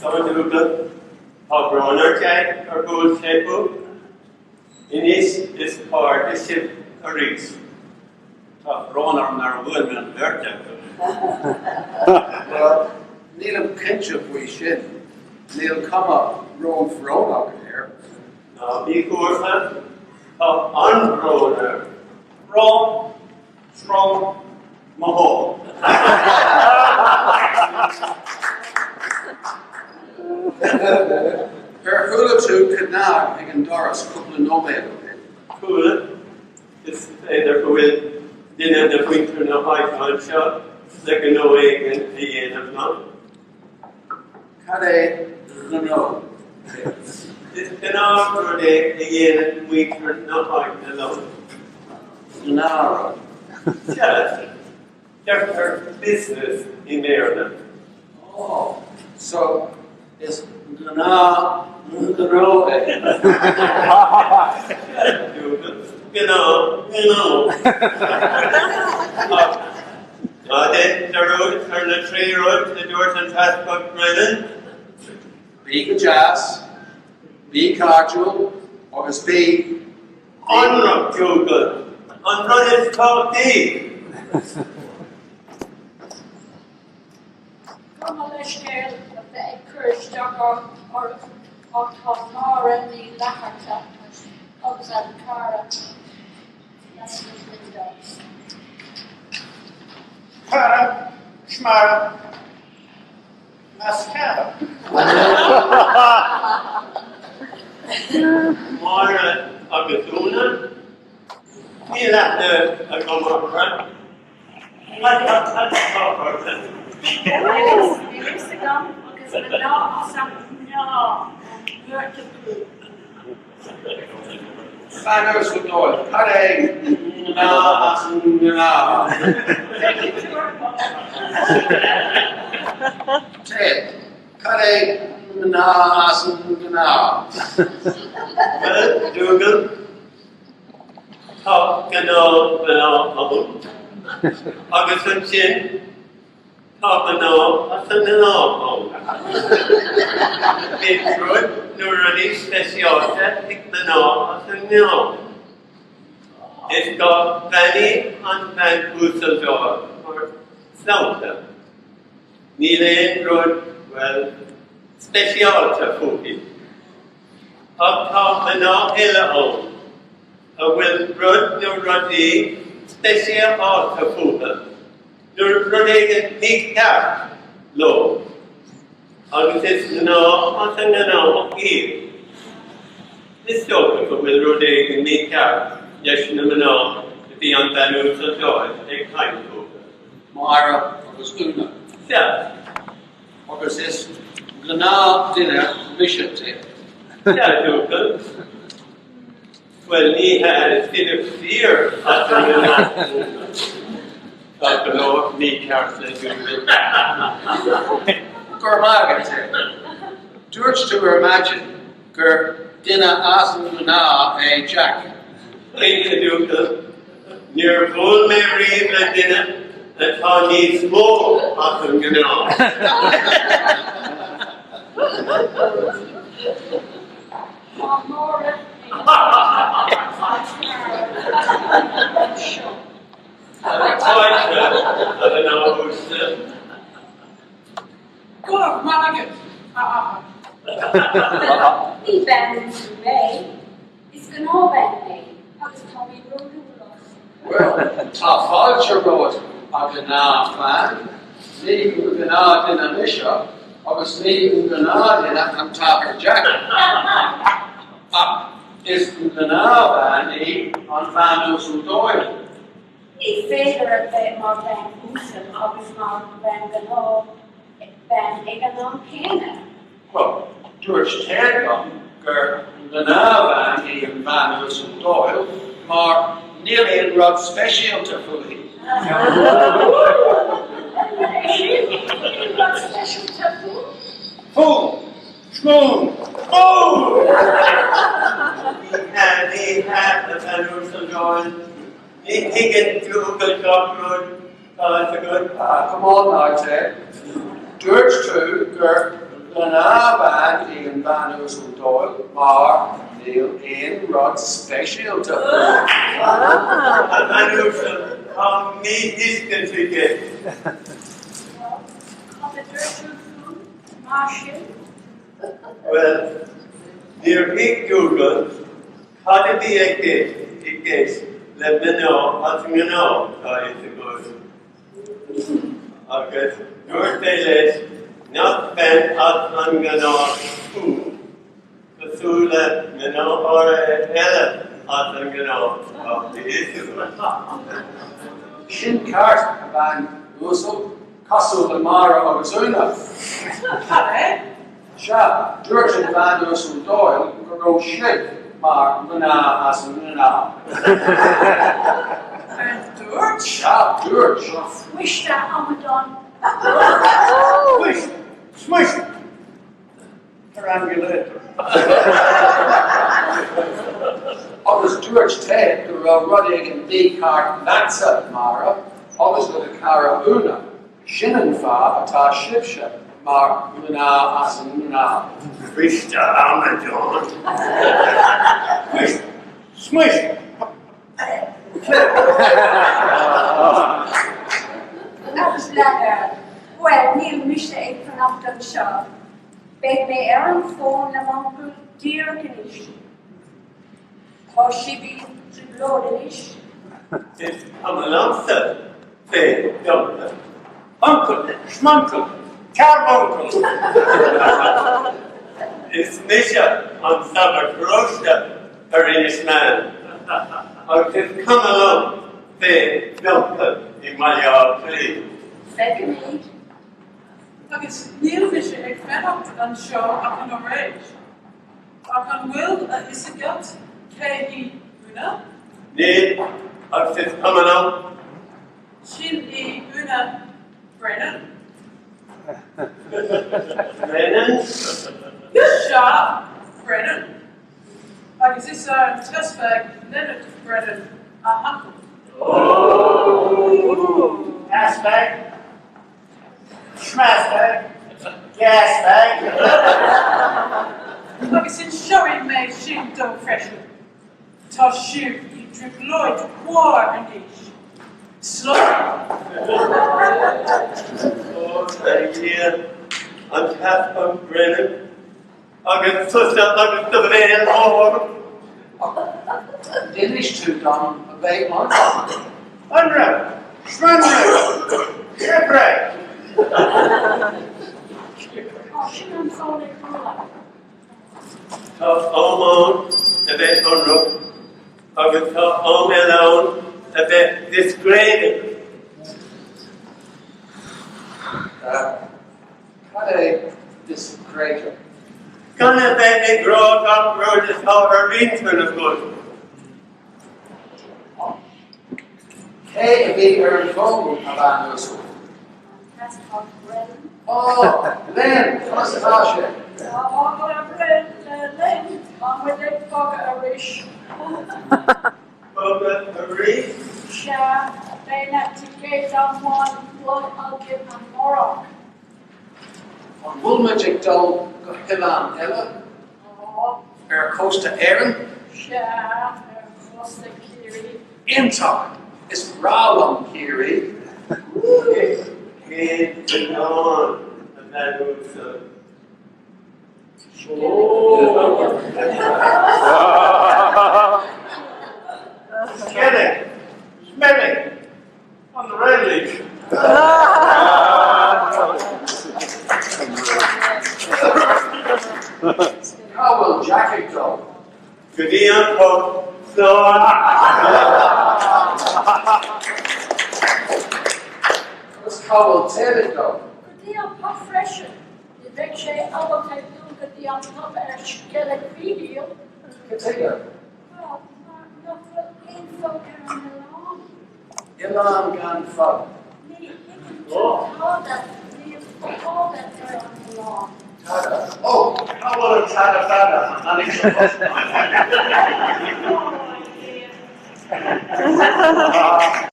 Dougal, Runner Jack or Gold Table. In this partnership a reach. Runner nar women Well, Neil Kinship we should. Neil come up, Rome Frodock here. Now, because of ungrown, from Mahal. Her hula to Canal, and Doris, couple of nomad. Cool. It's either with dinner the winter no high culture, second away and the end of not. Kade, no. It's been after the end and winter no high alone. Nara. Just her business in Ireland. Oh, so it's Gana, You know. Then the road, turn the tree road, the doors and transport Brennan. Be jazz, be casual, or be Unrock Dougal. Unrun is called thee. Come on, let's get the Criostáin or tAthair in the Radharc. Others at the car. That's the windows. Cara, Shmara, Micéal. Mara Agatuna. He left a come up front. Let's talk about that. Fanners with Doyle. Kade, na. Ted. Kade, na. Well, Dougal. Talk about August Chin. Talk about Beetroot, Nualláin, Micéal, It's got Bearnaí Ó or Slaughter. Nualláin, well, Micéal food. Up top and all hill with Rud Nualláin, Micéal food. Nualláin Micéal low. August no, here. This topic of Nualláin and Micéal. Yes, no, the Antanou to Doyle, a kind of Myra, was Una. yeah, August is Gana dinner, Bishop here. yeah, Dougal. Well, he had a state of fear after the law, me carefully Dougal. Gormagat here. George to imagine, Gur dinner asking na a Jack. Think to Dougal. Near full memory of the dinner, that how needs more often, you know. I don't know who's Go, Margaret. He bends to me. It's going to bend me. I was Tommy Well, Falcher wrote a Gana fan, Neil Gana dinner Bishop, August Neil Gana dinner and tAthair Jack. Is Gana Bearnaí on Fanners with Doyle. He failure a bit more than Houston, August more than Gano, than Eganon Kena. Well, George Tergum, Gur Gana Bearnaí and Fanners with Doyle, more nearly in Rod special to fully. What special to food? Fool! Schmoon! Oh! he had the Fanners of Doyle. He can do a good job, Rud. It's a good. Come on now, Ted. George too, Gur Glenarvan in Banus and Doyle, Mar, Neil, in Rod Special to And also, how many distance we get? Well, near big Dougal, how to be a case, let me know, as you know, how it goes. Okay, your tales, not spent as I'm gonna food, the food that me know, or ella, as I'm gonna, of the issue. Shin Cart, Van Russell, Castle the Mara of Zuna. Sha, George and Van Russell Doyle, Garo Ship, Mar, Luna, as Luna. George? Sha, George. Wish that Amadon. Swish. Swish. Perambulator. Others George Ted, Garo Roddick and D. Cart, Lanza Mara, others with the Cara Una. Shinnon Fa, Ata Shipsha, Mar, Luna, as Luna. Mr. Amadon. Swish. Swish. Dat is lekker. Wel, Neil moest ik vanaf de shop. Bij mij een phone en onkel Dierkenisch. Als je wie te bloden is. It's Amalansa, say, don't. Uncle. Schmuncle. Carbuncle. It's Misha on Sabbath Rosta, Irish man. I'll just come along, say, don't, in my yard, please. Zeker niet. Dat is heel ik verder dan show ik kan reis. Ik kan wel is het dat krijg una. Nee, I'll just come along. Shin una Brennan. Brennan? Sha Brennan. Like is this testbag Leonard Brennan a uncle. Oh! Ass bag. Schmass bag. Gas bag. Like it's in showing me shin do freshen. Ta shoot you drip Lloyd war and ish. Slow. Oh, thank you. I'm Casper Brennan. I get such a lot of veil over. English to Don, a vague one. Unwrap. Schmunwrap. Shipwreck. Oh, she can phone it cooler. Tough Éamon, a bit unrook. I was tough alone, a bit disgraded. What a disgrader. Gonna let me grow up road is how her arrangement is good. Hey, a big earned phone about those. That's called bread. Oh, Len, what's the fashion? Oh, bread, then. On with it, fuck a rish. Over the reef, Sha, they have to get on one blood, I'll give them more of. On Woolmagic Doll, Hilan Ella, Oh, Costa Aaron, Sha, what's the kiri? Intar, it's Ralum Kiri, it's on, and that was Skelly. Smelly. On the red leaf. Cowell Jacket Doll, Gideon Hook, so what's Cowell Taylor Doll? Die op pap freshen. Je denkt jij altijd doen dat die aan top er skillet video. Katina, Wel, maar nog wel één foto aan de lang. Ilan Gan Fun, Nee, ik heb al dat, die al dat er aan de lang. Tada, oh, How will it tada? Oh, dear.